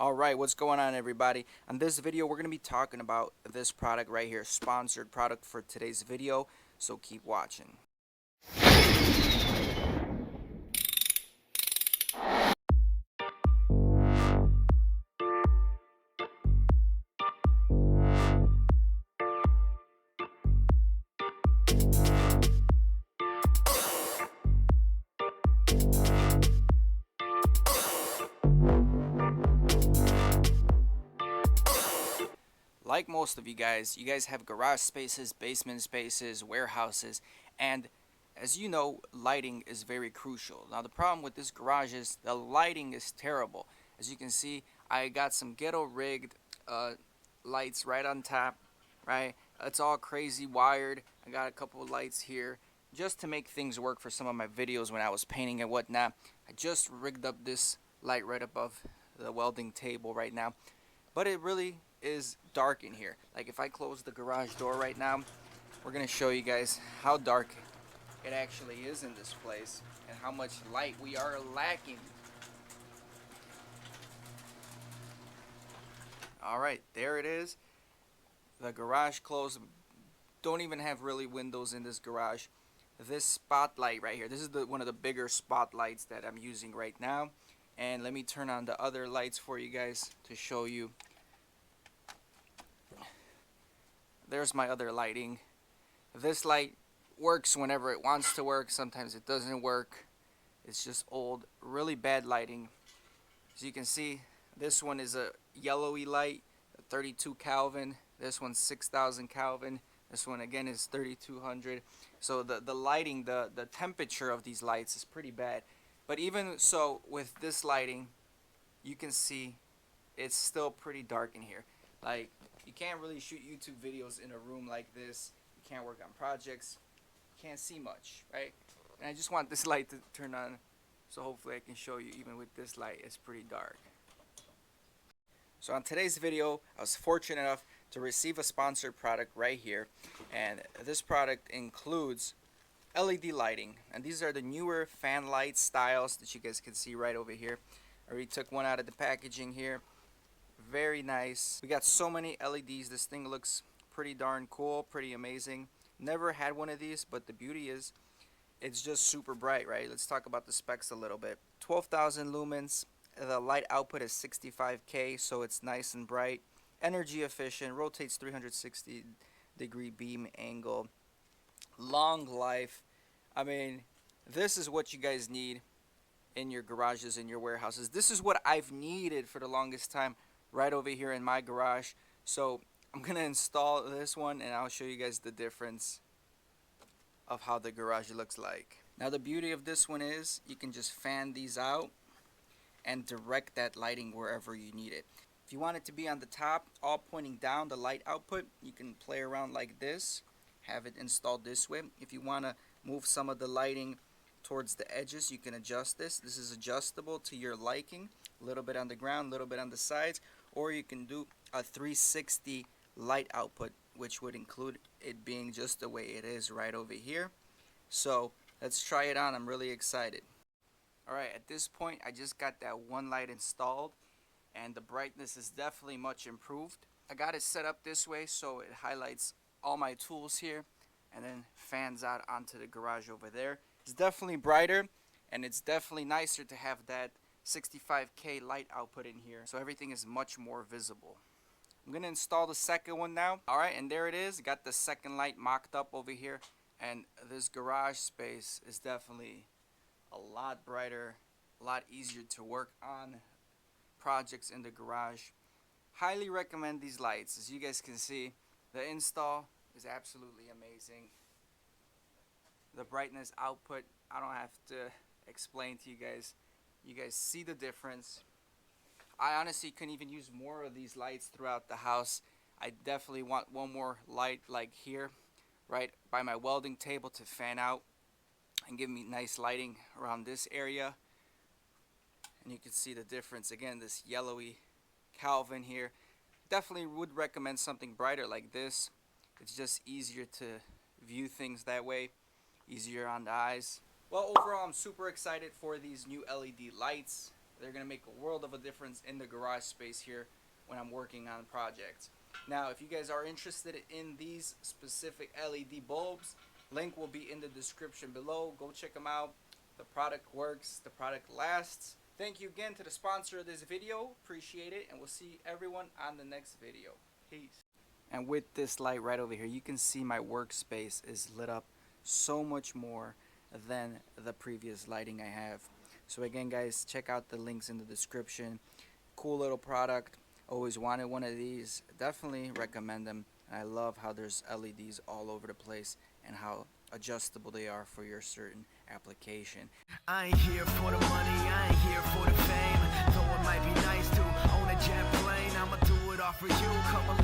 Alright, what's going on everybody? On this video we're going to be talking about this product right here, sponsored product for today's video, so keep watching. Like most of you guys have garage spaces, basement spaces, warehouses, and as you know, lighting is very crucial. Now the problem with this garage is the lighting is terrible. As you can see, I got some ghetto rigged lights right on top, right? It's all crazy wired. I got a couple of lights here just to make things work for some of my videos when I was painting and whatnot. I just rigged up this light right above the welding table right now, but it really is dark in here. Like if I close the garage door right now, we're gonna show you guys how dark it actually is in this place and how much light we are lacking. Alright, there it is. The garage closed. Don't even have really windows in this garage. This spotlight right here, this is one of the bigger spotlights that I'm using right now. And let me turn on the other lights for you guys to show you. There's my other lighting. This light works whenever it wants to work. Sometimes it doesn't work. It's just old, really bad lighting. As you can see, this one is a yellowy light, 32 Kelvin. This one's 6,000 Kelvin. This one again is 3,200. So the lighting, the temperature of these lights is pretty bad. But even so, with this lighting, you can see it's still pretty dark in here. Like, you can't really shoot YouTube videos in a room like this. You can't work on projects. You can't see much, right? And I just want this light to turn on, so hopefully I can show you even with this light, it's pretty dark. So on today's video, I was fortunate enough to receive a sponsored product right here. And this product includes LED lighting. And these are the newer fan light styles that you guys can see right over here. I already took one out of the packaging here. Very nice. We got so many LEDs. This thing looks pretty darn cool, pretty amazing. Never had one of these, but the beauty is it's just super bright, right? Let's talk about the specs a little bit. 12,000 lumens. The light output is 65K, so it's nice and bright. Energy efficient, rotates 360-degree beam angle. Long life. I mean, this is what you guys need in your garages, in your warehouses. This is what I've needed for the longest time right over here in my garage. So I'm gonna install this one and I'll show you guys the difference of how the garage looks like. Now the beauty of this one is you can just fan these out and direct that lighting wherever you need it. If you want it to be on the top, all pointing down, the light output, you can play around like this, have it installed this way. If you want to move some of the lighting towards the edges, you can adjust this. This is adjustable to your liking. A little bit on the ground, a little bit on the sides, or you can do a 360 light output, which would include it being just the way it is right over here. So let's try it on. I'm really excited. Alright, at this point I just got that one light installed and the brightness is definitely much improved. I got it set up this way so it highlights all my tools here and then fans out onto the garage over there. It's definitely brighter and it's definitely nicer to have that 65K light output in here, so everything is much more visible. I'm gonna install the second one now. Alright, and there it is. Got the second light mocked up over here, and this garage space is definitely a lot brighter, a lot easier to work on projects in the garage. Highly recommend these lights. As you guys can see, the install is absolutely amazing. The brightness output, I don't have to explain to you guys. You guys see the difference. I honestly couldn't even use more of these lights throughout the house. I definitely want one more light like here, right by my welding table to fan out and give me nice lighting around this area. And you can see the difference. Again, this yellowy Kelvin here. Definitely would recommend something brighter like this. It's just easier to view things that way, easier on the eyes. Well, overall, I'm super excited for these new LED lights. They're going to make a world of a difference in the garage space here when I'm working on projects. Now, if you guys are interested in these specific LED bulbs, link will be in the description below. Go check them out. The product works, the product lasts. Thank you again to the sponsor of this video. Appreciate it, and we'll see everyone on the next video. Peace. And with this light right over here, you can see my workspace is lit up so much more than the previous lighting I have. So again, guys, check out the links in the description. Cool little product. Always wanted one of these. Definitely recommend them. And I love how there's LEDs all over the place and how adjustable they are for your certain application. I ain't here for the money, I ain't here for the fame. Though it might be nice to own a jet plane, I'ma do it all for you. Come along.